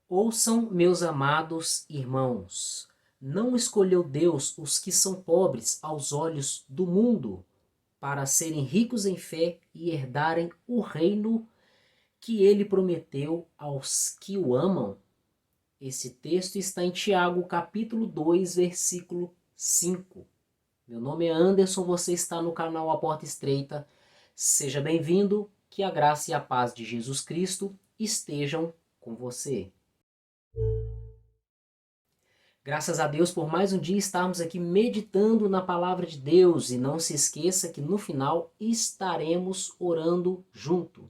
Ouçam, meus amados irmãos, não escolheu Deus os que são pobres aos olhos do mundo, para serem ricos em fé e herdarem o reino que ele prometeu aos que o amam? Esse texto está em Tiago, capítulo 2, versículo 5. Meu nome é Anderson, você está no canal A Porta Estreita. Seja bem-vindo, que a graça e a paz de Jesus Cristo estejam com você. Graças a Deus por mais um dia estarmos aqui meditando na palavra de Deus, e não se esqueça que no final estaremos orando junto.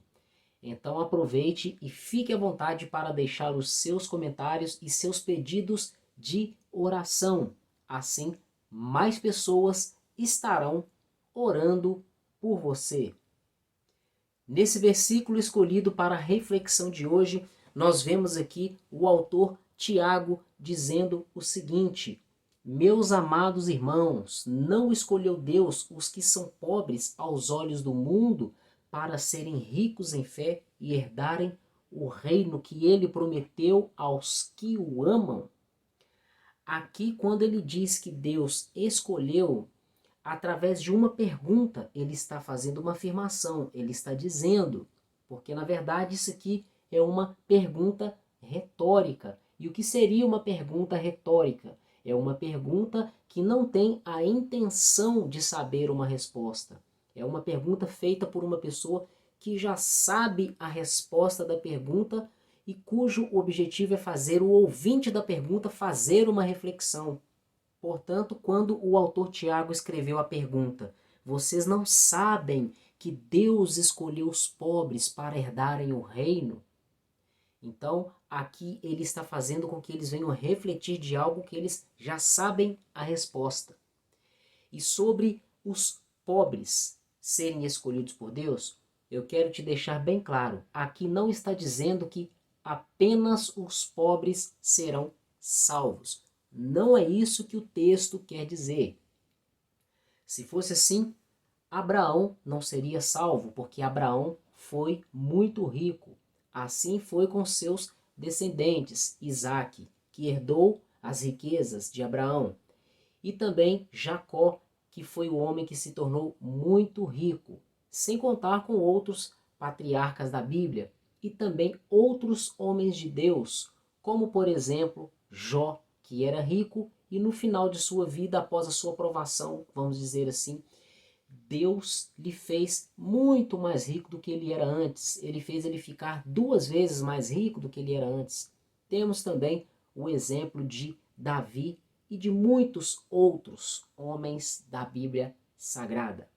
Então aproveite e fique à vontade para deixar os seus comentários e seus pedidos de oração. Assim, mais pessoas estarão orando por você. Nesse versículo escolhido para a reflexão de hoje, nós vemos aqui o autor Tiago dizendo o seguinte: meus amados irmãos, não escolheu Deus os que são pobres aos olhos do mundo para serem ricos em fé e herdarem o reino que ele prometeu aos que o amam? Aqui, quando ele diz que Deus escolheu, através de uma pergunta, ele está fazendo uma afirmação, ele está dizendo, porque na verdade isso aqui é uma pergunta retórica. E o que seria uma pergunta retórica? É uma pergunta que não tem a intenção de saber uma resposta. É uma pergunta feita por uma pessoa que já sabe a resposta da pergunta e cujo objetivo é fazer o ouvinte da pergunta fazer uma reflexão. Portanto, quando o autor Tiago escreveu a pergunta, vocês não sabem que Deus escolheu os pobres para herdarem o reino? Então, aqui ele está fazendo com que eles venham refletir de algo que eles já sabem a resposta. E sobre os pobres serem escolhidos por Deus, eu quero te deixar bem claro, aqui não está dizendo que apenas os pobres serão salvos. Não é isso que o texto quer dizer. Se fosse assim, Abraão não seria salvo, porque Abraão foi muito rico. Assim foi com seus descendentes, Isaque, que herdou as riquezas de Abraão, e também Jacó, que foi o homem que se tornou muito rico, sem contar com outros patriarcas da Bíblia e também outros homens de Deus, como por exemplo Jó, que era rico e no final de sua vida, após a sua provação, vamos dizer assim, Deus lhe fez muito mais rico do que ele era antes. Ele fez ele ficar 2 vezes mais rico do que ele era antes. Temos também o exemplo de Davi e de muitos outros homens da Bíblia Sagrada.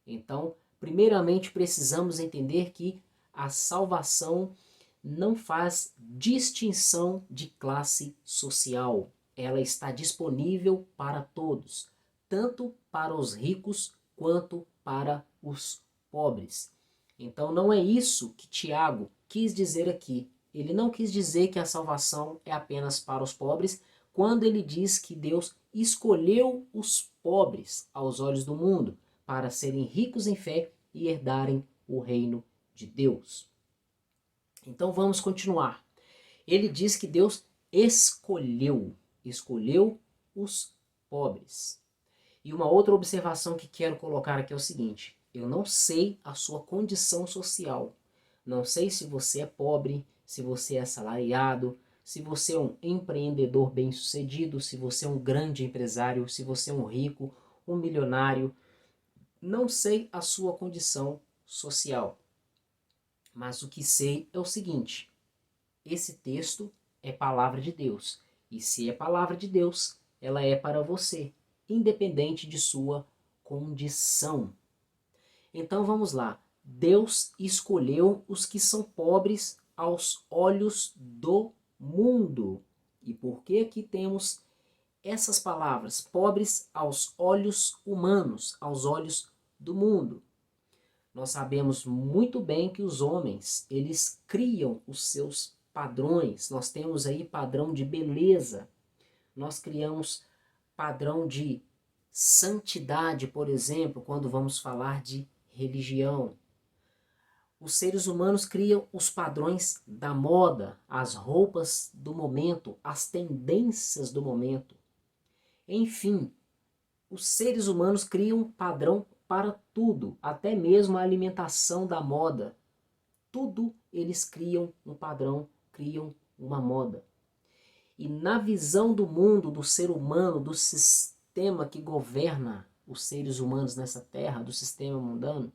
Então, primeiramente precisamos entender que a salvação não faz distinção de classe social. Ela está disponível para todos, tanto para os ricos quanto para os pobres. Então não é isso que Tiago quis dizer aqui. Ele não quis dizer que a salvação é apenas para os pobres, quando ele diz que Deus escolheu os pobres aos olhos do mundo para serem ricos em fé e herdarem o reino de Deus. Então vamos continuar. Ele diz que Deus escolheu os pobres. E uma outra observação que quero colocar aqui é o seguinte: eu não sei a sua condição social. Não sei se você é pobre, se você é assalariado, se você é um empreendedor bem-sucedido, se você é um grande empresário, se você é um rico, um milionário. Não sei a sua condição social. Mas o que sei é o seguinte: esse texto é palavra de Deus. E se é palavra de Deus, ela é para você, independente de sua condição. Então vamos lá. Deus escolheu os que são pobres aos olhos do mundo. E por que aqui temos essas palavras? Pobres aos olhos humanos, aos olhos do mundo. Nós sabemos muito bem que os homens, eles criam os seus padrões. Nós temos aí padrão de beleza. Nós criamos padrão de santidade, por exemplo, quando vamos falar de religião. Os seres humanos criam os padrões da moda, as roupas do momento, as tendências do momento. Enfim, os seres humanos criam um padrão para tudo, até mesmo a alimentação da moda. Tudo eles criam um padrão, criam uma moda. E na visão do mundo, do ser humano, do sistema que governa os seres humanos nessa terra, do sistema mundano,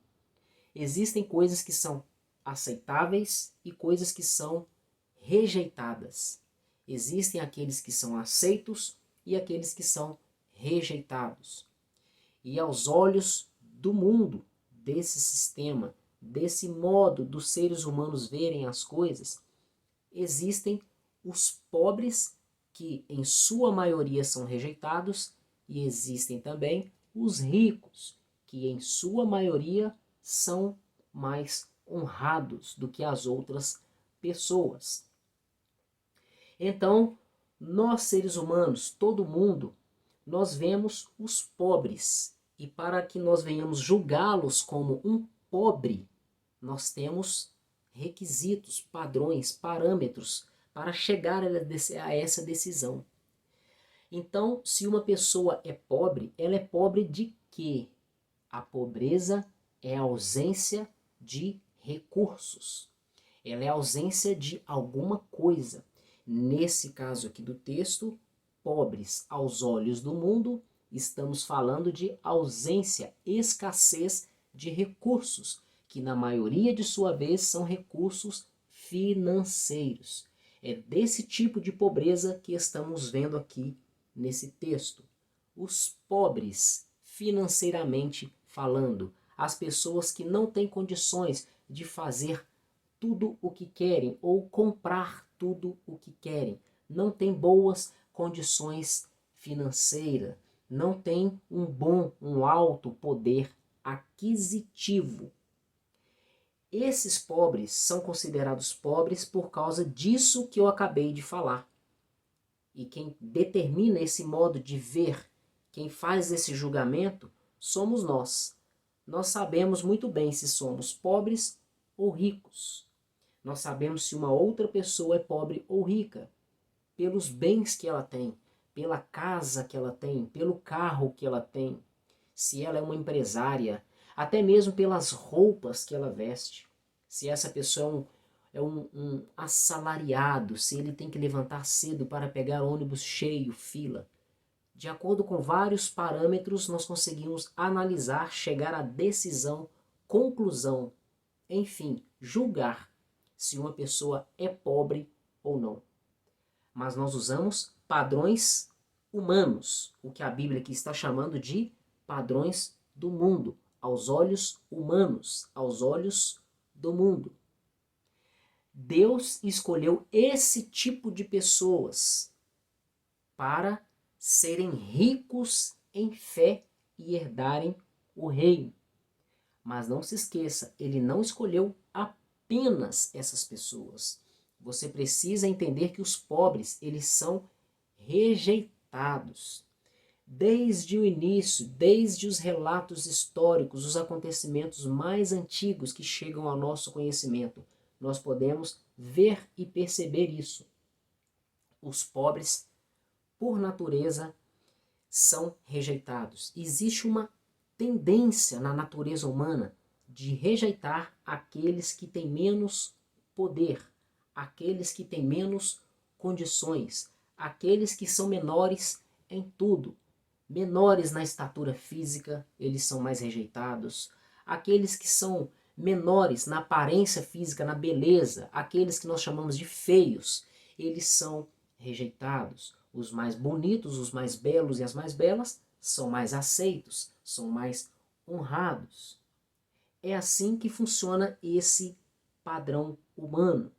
existem coisas que são aceitáveis e coisas que são rejeitadas. Existem aqueles que são aceitos e aqueles que são rejeitados. E aos olhos do mundo, desse sistema, desse modo dos seres humanos verem as coisas, existem os pobres, que em sua maioria são rejeitados, e existem também os ricos, que em sua maioria são mais honrados do que as outras pessoas. Então, nós seres humanos, todo mundo, nós vemos os pobres, e para que nós venhamos julgá-los como um pobre, nós temos requisitos, padrões, parâmetros para chegar a essa decisão. Então, se uma pessoa é pobre, ela é pobre de quê? A pobreza é a ausência de recursos. Ela é a ausência de alguma coisa. Nesse caso aqui do texto, pobres aos olhos do mundo, estamos falando de ausência, escassez de recursos, que na maioria de sua vez são recursos financeiros. É desse tipo de pobreza que estamos vendo aqui nesse texto. Os pobres, financeiramente falando, as pessoas que não têm condições de fazer tudo o que querem ou comprar tudo o que querem, não têm boas condições financeiras, não têm um alto poder aquisitivo. Esses pobres são considerados pobres por causa disso que eu acabei de falar. E quem determina esse modo de ver, quem faz esse julgamento, somos nós. Nós sabemos muito bem se somos pobres ou ricos. Nós sabemos se uma outra pessoa é pobre ou rica, pelos bens que ela tem, pela casa que ela tem, pelo carro que ela tem, se ela é uma empresária, até mesmo pelas roupas que ela veste. Se essa pessoa é um assalariado, se ele tem que levantar cedo para pegar ônibus cheio, fila. De acordo com vários parâmetros, nós conseguimos analisar, chegar à decisão, conclusão, enfim, julgar se uma pessoa é pobre ou não. Mas nós usamos padrões humanos, o que a Bíblia aqui está chamando de padrões do mundo, aos olhos humanos, aos olhos do mundo. Deus escolheu esse tipo de pessoas para serem ricos em fé e herdarem o reino. Mas não se esqueça, ele não escolheu apenas essas pessoas. Você precisa entender que os pobres, eles são rejeitados. Desde o início, desde os relatos históricos, os acontecimentos mais antigos que chegam ao nosso conhecimento, nós podemos ver e perceber isso. Os pobres, por natureza, são rejeitados. Existe uma tendência na natureza humana de rejeitar aqueles que têm menos poder, aqueles que têm menos condições, aqueles que são menores em tudo. Menores na estatura física, eles são mais rejeitados. Aqueles que são menores na aparência física, na beleza, aqueles que nós chamamos de feios, eles são rejeitados. Os mais bonitos, os mais belos e as mais belas são mais aceitos, são mais honrados. É assim que funciona esse padrão humano.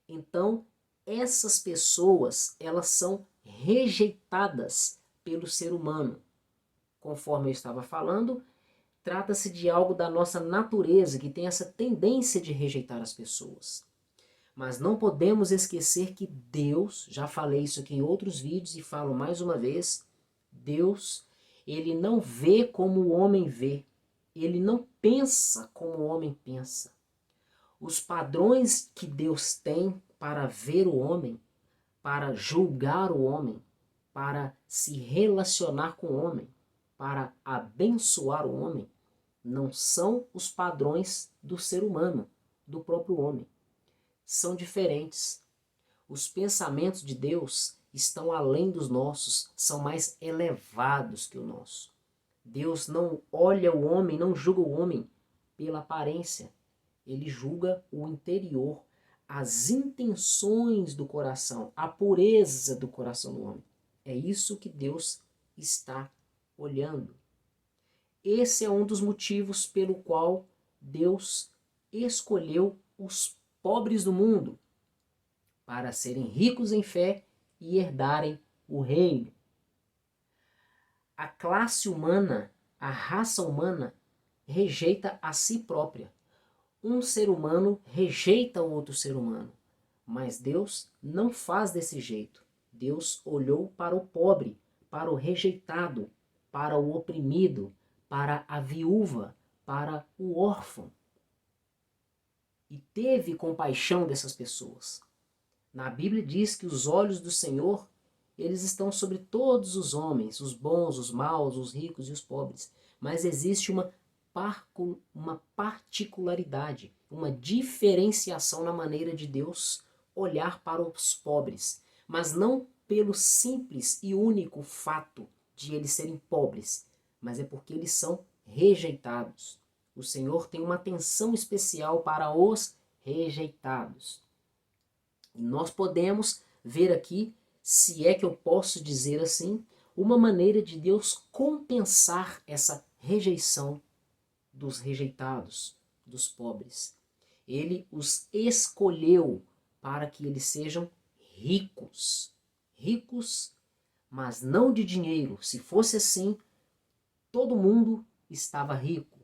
Então, essas pessoas, elas são rejeitadas pelo ser humano. Conforme eu estava falando, trata-se de algo da nossa natureza que tem essa tendência de rejeitar as pessoas. Mas não podemos esquecer que Deus, já falei isso aqui em outros vídeos e falo mais uma vez, Deus, ele não vê como o homem vê, ele não pensa como o homem pensa. Os padrões que Deus tem para ver o homem, para julgar o homem, para se relacionar com o homem, para abençoar o homem, não são os padrões do ser humano, do próprio homem. São diferentes. Os pensamentos de Deus estão além dos nossos, são mais elevados que o nosso. Deus não olha o homem, não julga o homem pela aparência. Ele julga o interior, as intenções do coração, a pureza do coração do homem. É isso que Deus está olhando. Esse é um dos motivos pelo qual Deus escolheu os pobres do mundo para serem ricos em fé e herdarem o reino. A classe humana, a raça humana, rejeita a si própria. Um ser humano rejeita o outro ser humano, mas Deus não faz desse jeito. Deus olhou para o pobre, para o rejeitado, para o oprimido, para a viúva, para o órfão. E teve compaixão dessas pessoas. Na Bíblia diz que os olhos do Senhor, eles estão sobre todos os homens, os bons, os maus, os ricos e os pobres. Mas existe uma particularidade, uma diferenciação na maneira de Deus olhar para os pobres. Mas não pelo simples e único fato de eles serem pobres, mas é porque eles são rejeitados. O Senhor tem uma atenção especial para os rejeitados. E nós podemos ver aqui, se é que eu posso dizer assim, uma maneira de Deus compensar essa rejeição dos rejeitados, dos pobres. Ele os escolheu para que eles sejam ricos. Ricos, mas não de dinheiro. Se fosse assim, todo mundo estava rico.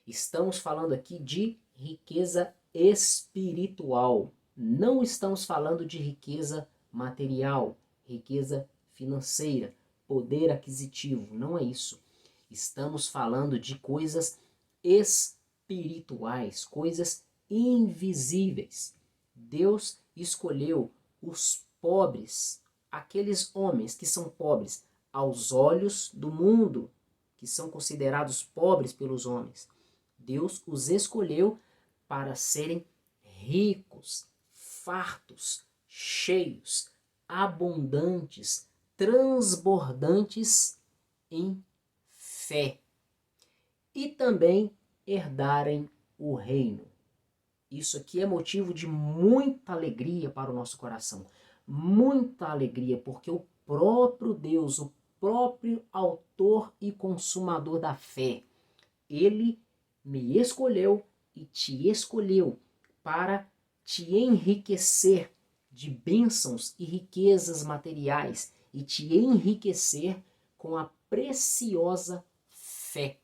Estamos falando aqui de riqueza espiritual. Não estamos falando de riqueza material, riqueza financeira, poder aquisitivo. Não é isso. Estamos falando de coisas espirituais, coisas invisíveis. Deus escolheu os pobres, aqueles homens que são pobres aos olhos do mundo, que são considerados pobres pelos homens. Deus os escolheu para serem ricos, fartos, cheios, abundantes, transbordantes em fé. E também herdarem o reino. Isso aqui é motivo de muita alegria para o nosso coração. Muita alegria, porque o próprio Deus, o próprio autor e consumador da fé, ele me escolheu e te escolheu para te enriquecer de bênçãos e riquezas materiais e te enriquecer com a preciosa fé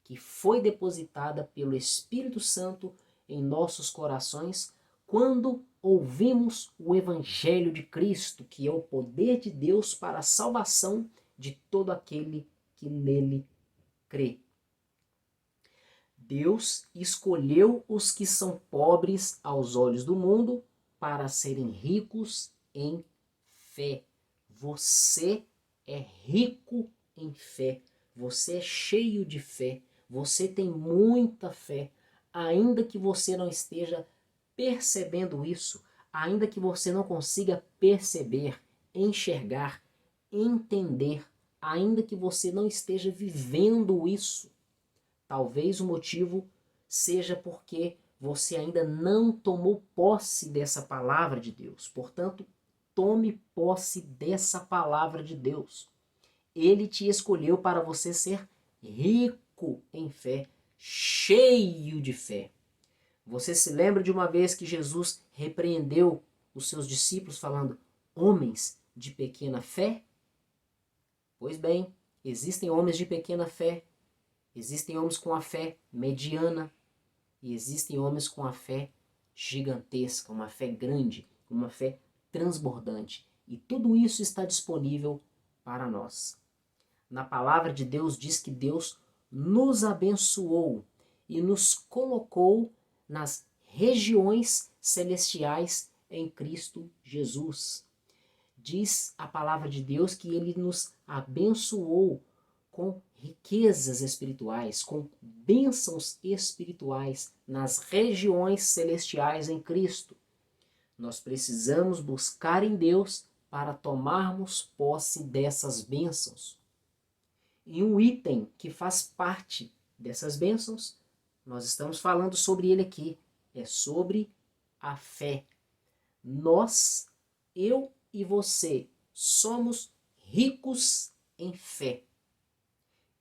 que foi depositada pelo Espírito Santo em nossos corações quando ouvimos o Evangelho de Cristo, que é o poder de Deus para a salvação de todo aquele que nele crê. Deus escolheu os que são pobres aos olhos do mundo para serem ricos em fé. Você é rico em fé. Você é cheio de fé. Você tem muita fé. Ainda que você não esteja percebendo isso, ainda que você não consiga perceber, enxergar, entender, ainda que você não esteja vivendo isso, talvez o motivo seja porque você ainda não tomou posse dessa palavra de Deus. Portanto, tome posse dessa palavra de Deus. Ele te escolheu para você ser rico em fé, cheio de fé. Você se lembra de uma vez que Jesus repreendeu os seus discípulos falando: homens de pequena fé? Pois bem, existem homens de pequena fé, existem homens com a fé mediana e existem homens com a fé gigantesca, uma fé grande, uma fé transbordante. E tudo isso está disponível para nós. Na palavra de Deus diz que Deus nos abençoou e nos colocou nas regiões celestiais em Cristo Jesus. Diz a palavra de Deus que ele nos abençoou com riquezas espirituais, com bênçãos espirituais nas regiões celestiais em Cristo. Nós precisamos buscar em Deus para tomarmos posse dessas bênçãos. E um item que faz parte dessas bênçãos, nós estamos falando sobre ele aqui, é sobre a fé. Nós, eu e você, somos ricos em fé.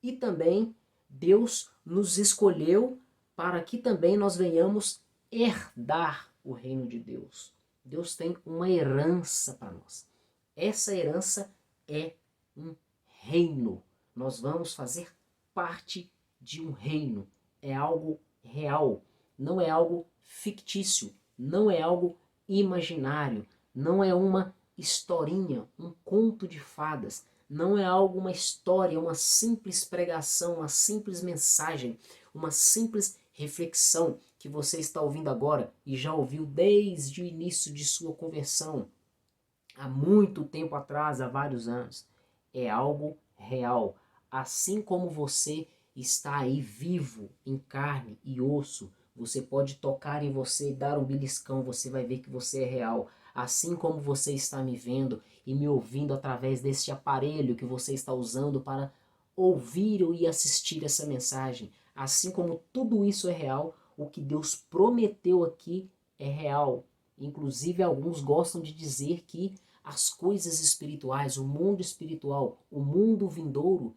E também Deus nos escolheu para que também nós venhamos herdar o reino de Deus. Deus tem uma herança para nós. Essa herança é um reino. Nós vamos fazer parte de um reino. É algo real, não é algo fictício, não é algo imaginário, não é uma historinha, um conto de fadas, não é algo, uma história, uma simples pregação, uma simples mensagem, uma simples reflexão que você está ouvindo agora e já ouviu desde o início de sua conversão, há muito tempo atrás, há vários anos. É algo real. Assim como você está aí vivo, em carne e osso, você pode tocar em você e dar um beliscão, você vai ver que você é real. Assim como você está me vendo e me ouvindo através deste aparelho que você está usando para ouvir e assistir essa mensagem. Assim como tudo isso é real, o que Deus prometeu aqui é real. Inclusive, alguns gostam de dizer que as coisas espirituais, o mundo espiritual, o mundo vindouro,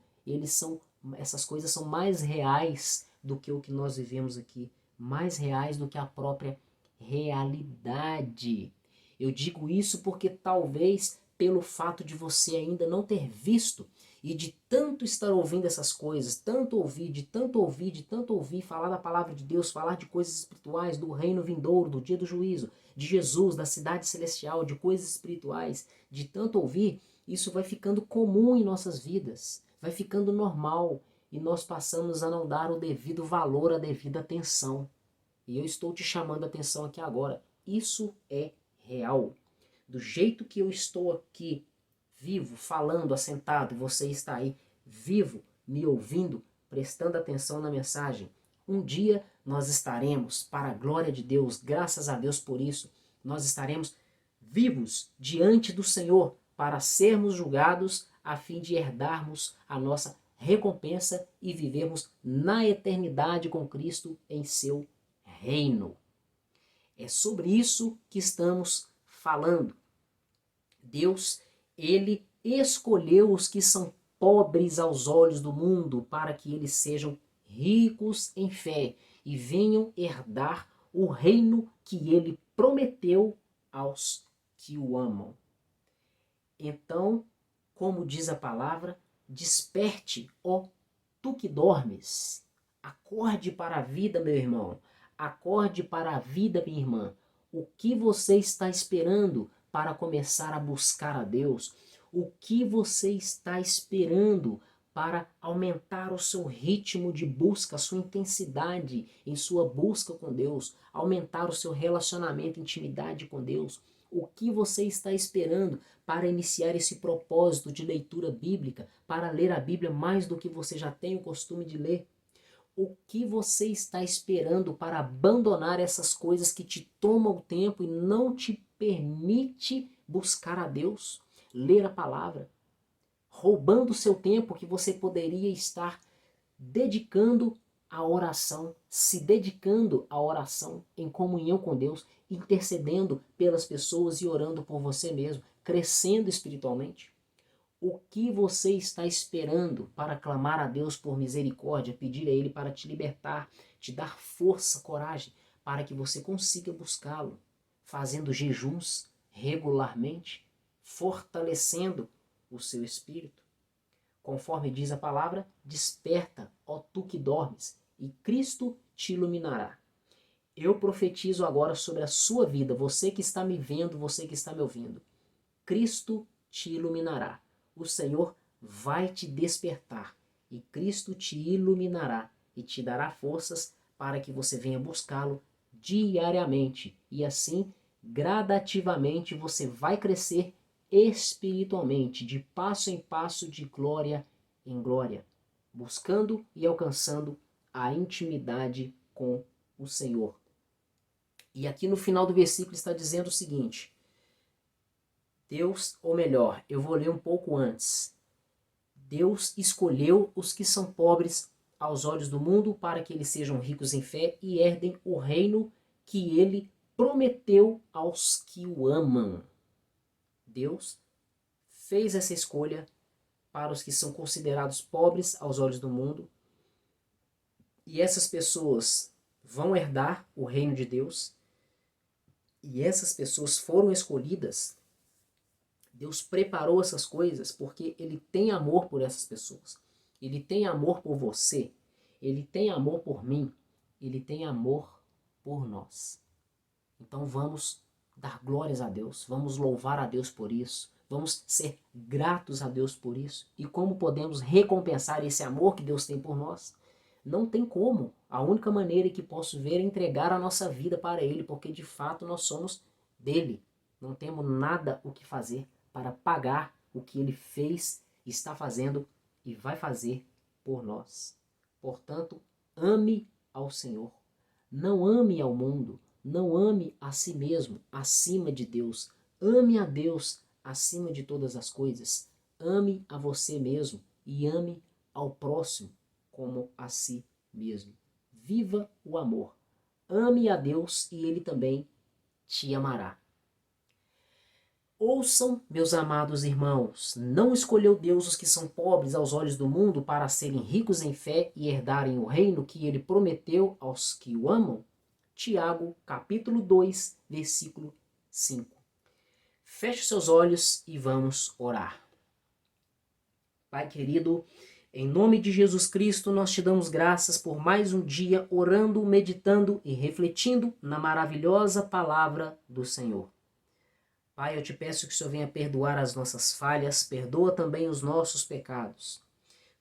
essas coisas são mais reais do que o que nós vivemos aqui, mais reais do que a própria realidade. Eu digo isso porque talvez pelo fato de você ainda não ter visto e de tanto estar ouvindo essas coisas, tanto ouvir, de tanto ouvir, de tanto ouvir, falar da palavra de Deus, falar de coisas espirituais, do reino vindouro, do dia do juízo, de Jesus, da cidade celestial, de coisas espirituais, de tanto ouvir, isso vai ficando comum em nossas vidas, vai ficando normal e nós passamos a não dar o devido valor, a devida atenção. E eu estou te chamando a atenção aqui agora. Isso é real. Do jeito que eu estou aqui, vivo, falando, assentado, e você está aí, vivo, me ouvindo, prestando atenção na mensagem. Um dia nós estaremos, para a glória de Deus, graças a Deus por isso, nós estaremos vivos diante do Senhor para sermos julgados a fim de herdarmos a nossa recompensa e vivermos na eternidade com Cristo em seu reino. É sobre isso que estamos falando. Deus, ele escolheu os que são pobres aos olhos do mundo para que eles sejam ricos em fé e venham herdar o reino que ele prometeu aos que o amam. Então, como diz a palavra, desperte, ó tu que dormes. Acorde para a vida, meu irmão. Acorde para a vida, minha irmã. O que você está esperando para começar a buscar a Deus? O que você está esperando para aumentar o seu ritmo de busca, a sua intensidade em sua busca com Deus, aumentar o seu relacionamento, intimidade com Deus? O que você está esperando para iniciar esse propósito de leitura bíblica, para ler a Bíblia mais do que você já tem o costume de ler? O que você está esperando para abandonar essas coisas que te tomam o tempo e não te permite buscar a Deus, ler a palavra, roubando o seu tempo que você poderia estar dedicando à oração, se dedicando à oração em comunhão com Deus, intercedendo pelas pessoas e orando por você mesmo, crescendo espiritualmente? O que você está esperando para clamar a Deus por misericórdia, pedir a Ele para te libertar, te dar força, coragem, para que você consiga buscá-lo, fazendo jejuns regularmente, fortalecendo o seu espírito? Conforme diz a palavra, desperta, ó tu que dormes, e Cristo te iluminará. Eu profetizo agora sobre a sua vida, você que está me vendo, você que está me ouvindo. Cristo te iluminará. O Senhor vai te despertar e Cristo te iluminará e te dará forças para que você venha buscá-lo diariamente. E assim, gradativamente, você vai crescer espiritualmente, de passo em passo, de glória em glória, buscando e alcançando a intimidade com o Senhor. E aqui no final do versículo está dizendo o seguinte: Deus, ou melhor, eu vou ler um pouco antes. Deus escolheu os que são pobres aos olhos do mundo para que eles sejam ricos em fé e herdem o reino que ele prometeu aos que o amam. Deus fez essa escolha para os que são considerados pobres aos olhos do mundo, e essas pessoas vão herdar o reino de Deus, e essas pessoas foram escolhidas. Deus preparou essas coisas porque Ele tem amor por essas pessoas. Ele tem amor por você. Ele tem amor por mim. Ele tem amor por nós. Então vamos dar glórias a Deus. Vamos louvar a Deus por isso. Vamos ser gratos a Deus por isso. E como podemos recompensar esse amor que Deus tem por nós? Não tem como. A única maneira que posso ver é entregar a nossa vida para Ele, porque de fato nós somos dele. Não temos nada o que fazer para pagar o que Ele fez, está fazendo e vai fazer por nós. Portanto, ame ao Senhor. Não ame ao mundo. Não ame a si mesmo acima de Deus. Ame a Deus acima de todas as coisas. Ame a você mesmo e ame ao próximo como a si mesmo. Viva o amor. Ame a Deus e Ele também te amará. Ouçam, meus amados irmãos, não escolheu Deus os que são pobres aos olhos do mundo para serem ricos em fé e herdarem o reino que Ele prometeu aos que o amam? Tiago, capítulo 2, versículo 5. Feche seus olhos e vamos orar. Pai querido, em nome de Jesus Cristo, nós te damos graças por mais um dia orando, meditando e refletindo na maravilhosa palavra do Senhor. Pai, eu te peço que o Senhor venha perdoar as nossas falhas, perdoa também os nossos pecados.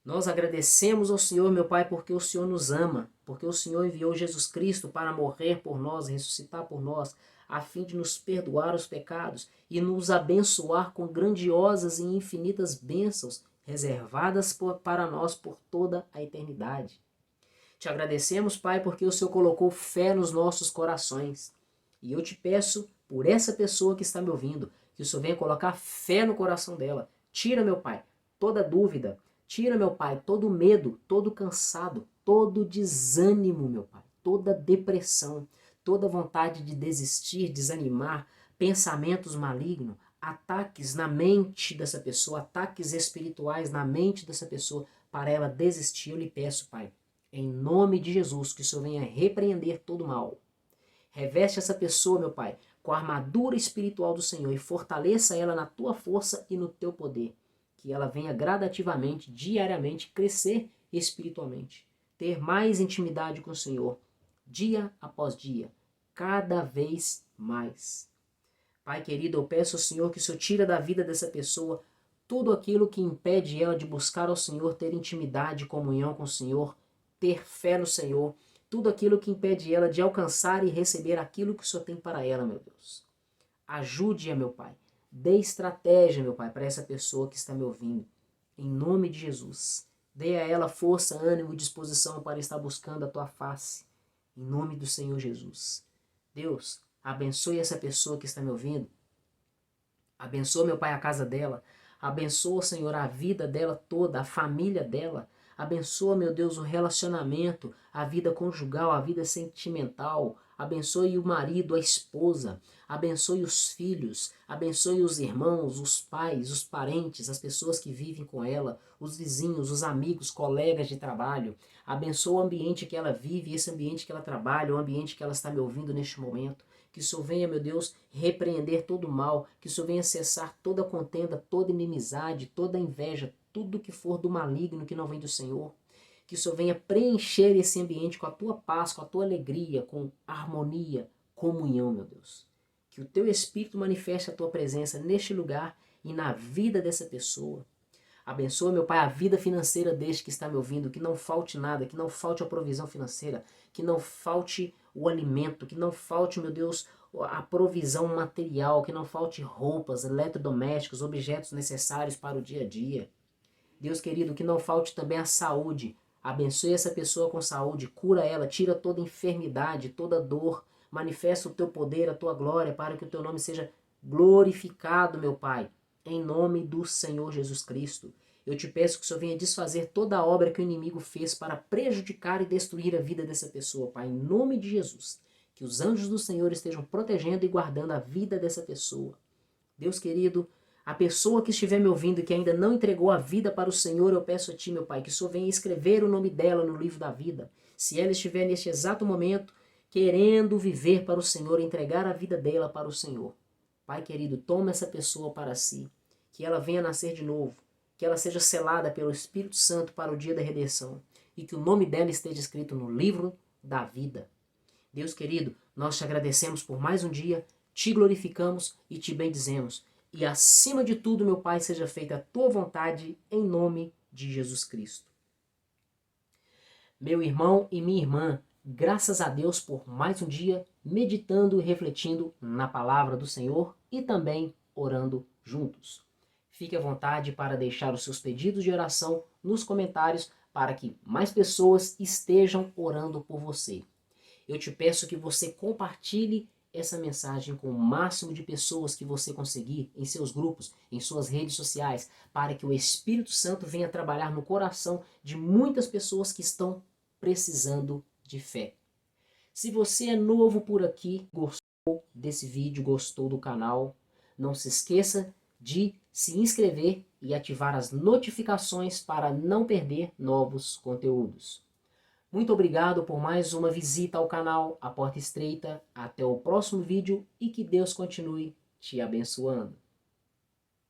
Nós agradecemos ao Senhor, meu Pai, porque o Senhor nos ama, porque o Senhor enviou Jesus Cristo para morrer por nós, ressuscitar por nós, a fim de nos perdoar os pecados e nos abençoar com grandiosas e infinitas bênçãos reservadas para nós por toda a eternidade. Te agradecemos, Pai, porque o Senhor colocou fé nos nossos corações. E eu te peço, por essa pessoa que está me ouvindo, que o Senhor venha colocar fé no coração dela. Tira, meu Pai, toda dúvida. Tira, meu Pai, todo medo, todo cansado, todo desânimo, meu Pai, toda depressão, toda vontade de desistir, desanimar, pensamentos malignos, ataques na mente dessa pessoa, ataques espirituais na mente dessa pessoa, para ela desistir. Eu lhe peço, Pai, em nome de Jesus, que o Senhor venha repreender todo mal. Reveste essa pessoa, meu Pai, com a armadura espiritual do Senhor e fortaleça ela na tua força e no teu poder. Que ela venha gradativamente, diariamente, crescer espiritualmente. Ter mais intimidade com o Senhor, dia após dia, cada vez mais. Pai querido, eu peço ao Senhor que o Senhor tire da vida dessa pessoa tudo aquilo que impede ela de buscar ao Senhor, ter intimidade, comunhão com o Senhor, ter fé no Senhor. Tudo aquilo que impede ela de alcançar e receber aquilo que o Senhor tem para ela, meu Deus. Ajude-a, meu Pai. Dê estratégia, meu Pai, para essa pessoa que está me ouvindo. Em nome de Jesus. Dê a ela força, ânimo e disposição para estar buscando a Tua face. Em nome do Senhor Jesus. Deus, abençoe essa pessoa que está me ouvindo. Abençoa, meu Pai, a casa dela. Abençoa, Senhor, a vida dela toda, a família dela. Abençoa, meu Deus, o relacionamento, a vida conjugal, a vida sentimental. Abençoe o marido, a esposa. Abençoe os filhos. Abençoe os irmãos, os pais, os parentes, as pessoas que vivem com ela, os vizinhos, os amigos, colegas de trabalho. Abençoa o ambiente que ela vive, esse ambiente que ela trabalha, o ambiente que ela está me ouvindo neste momento. Que o Senhor venha, meu Deus, repreender todo o mal, que o Senhor venha cessar toda contenda, toda inimizade, toda inveja, tudo que for do maligno que não vem do Senhor. Que o Senhor venha preencher esse ambiente com a tua paz, com a tua alegria, com harmonia, comunhão, meu Deus. Que o teu Espírito manifeste a tua presença neste lugar e na vida dessa pessoa. Abençoa, meu Pai, a vida financeira deste que está me ouvindo, que não falte nada, que não falte a provisão financeira, que não falte o alimento, que não falte, meu Deus, a provisão material, que não falte roupas, eletrodomésticos, objetos necessários para o dia a dia. Deus querido, que não falte também a saúde. Abençoe essa pessoa com saúde, cura ela, tira toda enfermidade, toda dor, manifesta o teu poder, a tua glória, para que o teu nome seja glorificado, meu Pai, em nome do Senhor Jesus Cristo. Eu te peço que o Senhor venha desfazer toda a obra que o inimigo fez para prejudicar e destruir a vida dessa pessoa, Pai, em nome de Jesus. Que os anjos do Senhor estejam protegendo e guardando a vida dessa pessoa. Deus querido, a pessoa que estiver me ouvindo e que ainda não entregou a vida para o Senhor, eu peço a Ti, meu Pai, que o Senhor venha escrever o nome dela no livro da vida. Se ela estiver neste exato momento querendo viver para o Senhor, entregar a vida dela para o Senhor. Pai querido, toma essa pessoa para si, que ela venha nascer de novo, que ela seja selada pelo Espírito Santo para o dia da redenção e que o nome dela esteja escrito no livro da vida. Deus querido, nós te agradecemos por mais um dia, te glorificamos e te bendizemos. E acima de tudo, meu Pai, seja feita a tua vontade em nome de Jesus Cristo. Meu irmão e minha irmã, graças a Deus por mais um dia meditando e refletindo na palavra do Senhor e também orando juntos. Fique à vontade para deixar os seus pedidos de oração nos comentários para que mais pessoas estejam orando por você. Eu te peço que você compartilhe essa mensagem com o máximo de pessoas que você conseguir em seus grupos, em suas redes sociais, para que o Espírito Santo venha trabalhar no coração de muitas pessoas que estão precisando de fé. Se você é novo por aqui, gostou desse vídeo, gostou do canal, não se esqueça de se inscrever e ativar as notificações para não perder novos conteúdos. Muito obrigado por mais uma visita ao canal A Porta Estreita. Até o próximo vídeo e que Deus continue te abençoando.